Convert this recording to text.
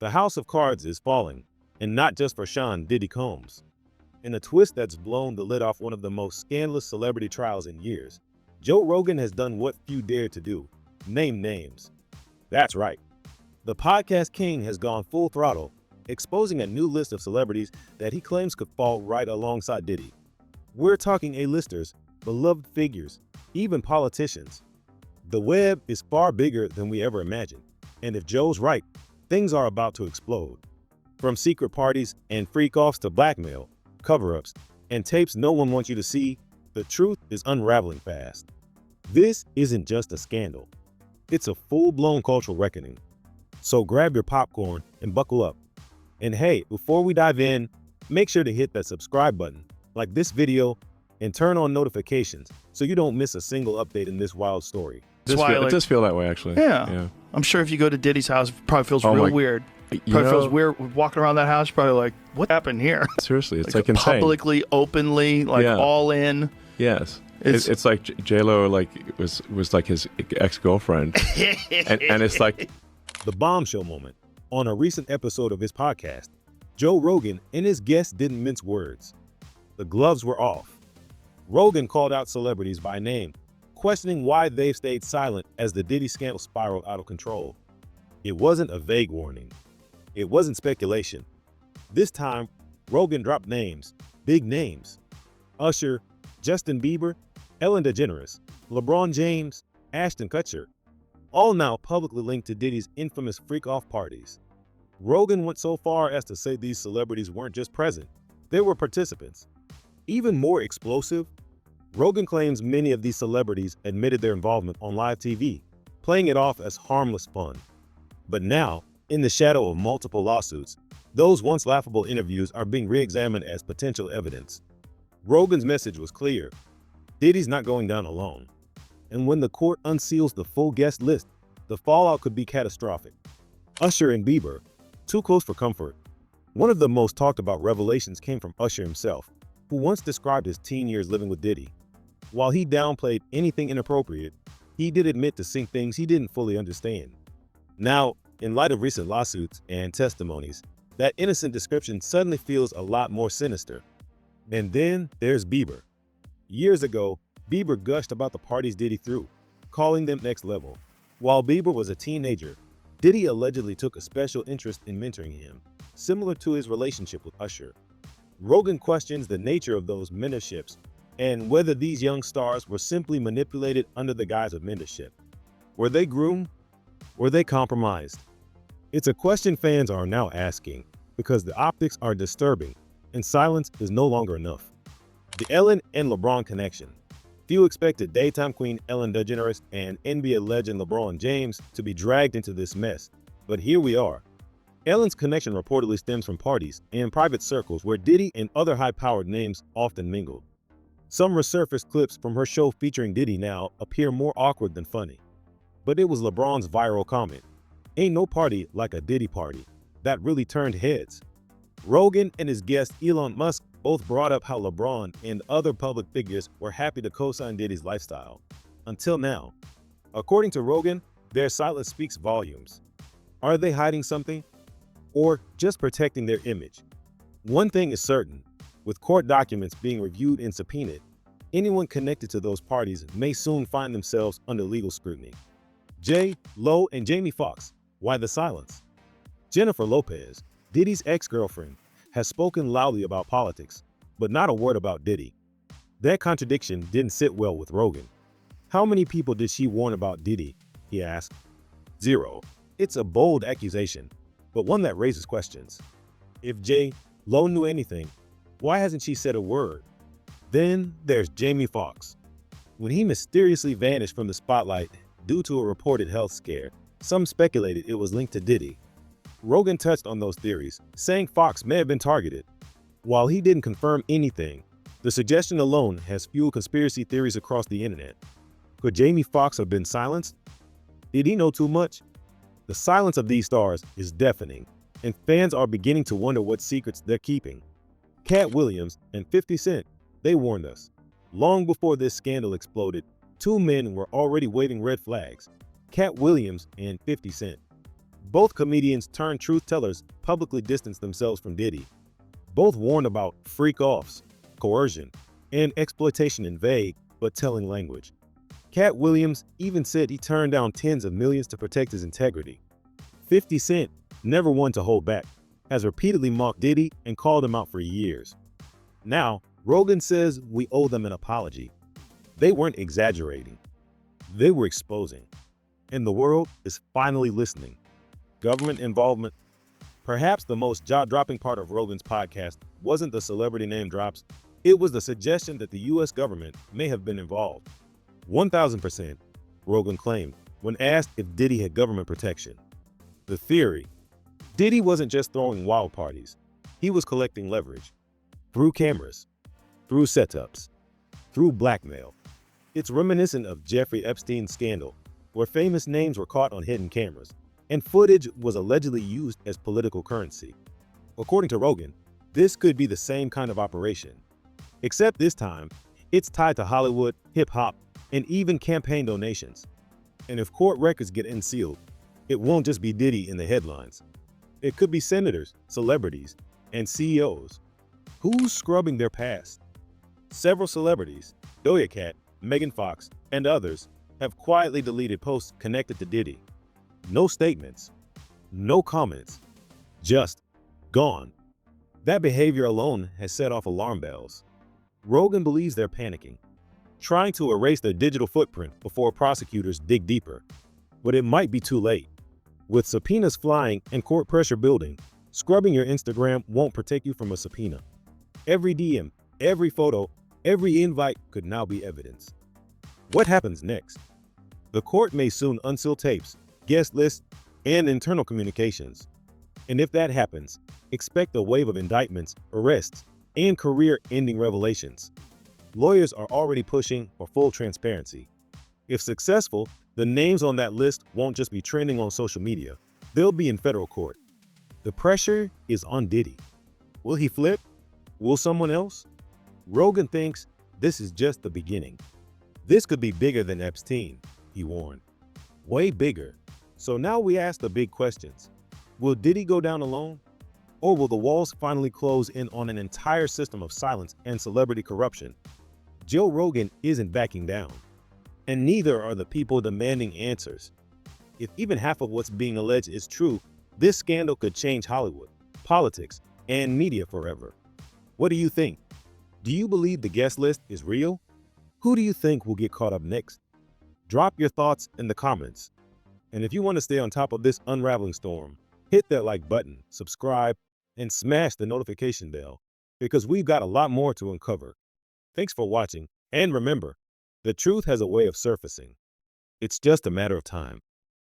The house of cards is falling, and not just for Sean Diddy Combs. In a twist that's blown the lid off one of the most scandalous celebrity trials in years, Joe Rogan has done what few dared to do: name names. That's right. The podcast king has gone full throttle, exposing a new list of celebrities that he claims could fall right alongside Diddy. We're talking A-listers, beloved figures, even politicians. The web is far bigger than we ever imagined, and if Joe's right, things are about to explode. From secret parties and freak-offs to blackmail, cover-ups, and tapes no one wants you to see, the truth is unraveling fast. This isn't just a scandal. It's a full-blown cultural reckoning. So grab your popcorn and buckle up. And hey, before we dive in, make sure to hit that subscribe button, like this video, and turn on notifications so you don't miss a single update in this wild story. It does feel that way, actually. Yeah. I'm sure if you go to Diddy's house, it probably feels real weird. Probably feels weird walking around that house. Probably like, what happened here? Seriously, it's like insane. Publicly, openly, all in. Yes. It's like J-Lo was like his ex-girlfriend. and it's like the bombshell moment. On a recent episode of his podcast, Joe Rogan and his guests didn't mince words. The gloves were off. Rogan called out celebrities by name, questioning why they've stayed silent as the Diddy scandal spiraled out of control. It wasn't a vague warning. It wasn't speculation. This time, Rogan dropped names, big names. Usher, Justin Bieber, Ellen DeGeneres, LeBron James, Ashton Kutcher, all now publicly linked to Diddy's infamous freak-off parties. Rogan went so far as to say these celebrities weren't just present, they were participants. Even more explosive, Rogan claims many of these celebrities admitted their involvement on live TV, playing it off as harmless fun. But now, in the shadow of multiple lawsuits, those once laughable interviews are being re-examined as potential evidence. Rogan's message was clear: Diddy's not going down alone. And when the court unseals the full guest list, the fallout could be catastrophic. Usher and Bieber, too close for comfort. One of the most talked about revelations came from Usher himself, who once described his teen years living with Diddy. While he downplayed anything inappropriate, he did admit to seeing things he didn't fully understand. Now, in light of recent lawsuits and testimonies, that innocent description suddenly feels a lot more sinister. And then there's Bieber. Years ago, Bieber gushed about the parties Diddy threw, calling them next level. While Bieber was a teenager, Diddy allegedly took a special interest in mentoring him, similar to his relationship with Usher. Rogan questions the nature of those mentorships and whether these young stars were simply manipulated under the guise of mentorship. Were they groomed? Were they compromised? It's a question fans are now asking because the optics are disturbing and silence is no longer enough. The Ellen and LeBron connection. Few expected daytime queen Ellen DeGeneres and NBA legend LeBron James to be dragged into this mess, but here we are. Ellen's connection reportedly stems from parties and private circles where Diddy and other high-powered names often mingled. Some resurfaced clips from her show featuring Diddy now appear more awkward than funny. But it was LeBron's viral comment, "Ain't no party like a Diddy party," that really turned heads. Rogan and his guest Elon Musk both brought up how LeBron and other public figures were happy to co-sign Diddy's lifestyle. Until now. According to Rogan, their silence speaks volumes. Are they hiding something? Or just protecting their image? One thing is certain, with court documents being reviewed and subpoenaed, anyone connected to those parties may soon find themselves under legal scrutiny. J, Lo, and Jamie Foxx, why the silence? Jennifer Lopez, Diddy's ex-girlfriend, has spoken loudly about politics, but not a word about Diddy. That contradiction didn't sit well with Rogan. How many people did she warn about Diddy? He asked. 0. It's a bold accusation, but one that raises questions. If J, Lo knew anything, why hasn't she said a word? Then there's Jamie Foxx. When he mysteriously vanished from the spotlight due to a reported health scare, some speculated it was linked to Diddy. Rogan touched on those theories, saying Foxx may have been targeted. While he didn't confirm anything, the suggestion alone has fueled conspiracy theories across the internet. Could Jamie Foxx have been silenced? Did he know too much? The silence of these stars is deafening, and fans are beginning to wonder what secrets they're keeping. Cat Williams and 50 Cent, they warned us. Long before this scandal exploded, two men were already waving red flags: Cat Williams and 50 Cent. Both comedians turned truth tellers publicly distanced themselves from Diddy. Both warned about freak-offs, coercion, and exploitation in vague but telling language. Cat Williams even said he turned down tens of millions to protect his integrity. 50 Cent, never one to hold back, has repeatedly mocked Diddy and called him out for years. Now, Rogan says we owe them an apology. They weren't exaggerating. They were exposing. And the world is finally listening. Government involvement. Perhaps the most jaw-dropping part of Rogan's podcast wasn't the celebrity name drops. It was the suggestion that the U.S. government may have been involved. 1,000%, Rogan claimed when asked if Diddy had government protection. The theory: Diddy wasn't just throwing wild parties. He was collecting leverage. Through cameras, through setups, through blackmail. It's reminiscent of Jeffrey Epstein's scandal, where famous names were caught on hidden cameras, and footage was allegedly used as political currency. According to Rogan, this could be the same kind of operation. Except this time, it's tied to Hollywood, hip-hop, and even campaign donations. And if court records get unsealed, it won't just be Diddy in the headlines. It could be senators, celebrities, and CEOs. Who's scrubbing their past? Several celebrities, Doja Cat, Megan Fox, and others, have quietly deleted posts connected to Diddy. No statements, no comments, just gone. That behavior alone has set off alarm bells. Rogan believes they're panicking, trying to erase their digital footprint before prosecutors dig deeper. But it might be too late. With subpoenas flying and court pressure building, scrubbing your Instagram won't protect you from a subpoena. Every DM, every photo, every invite could now be evidence. What happens next? The court may soon unseal tapes, guest lists, and internal communications. And if that happens, expect a wave of indictments, arrests, and career-ending revelations. Lawyers are already pushing for full transparency. If successful, the names on that list won't just be trending on social media, they'll be in federal court. The pressure is on Diddy. Will he flip? Will someone else? Rogan thinks this is just the beginning. This could be bigger than Epstein, he warned. Way bigger. So now we ask the big questions. Will Diddy go down alone? Or will the walls finally close in on an entire system of silence and celebrity corruption? Joe Rogan isn't backing down. And neither are the people demanding answers. If even half of what's being alleged is true, this scandal could change Hollywood, politics, and media forever. What do you think? Do you believe the guest list is real? Who do you think will get caught up next? Drop your thoughts in the comments. And if you want to stay on top of this unraveling storm, hit that like button, subscribe, and smash the notification bell, because we've got a lot more to uncover. Thanks for watching, and remember, the truth has a way of surfacing. It's just a matter of time.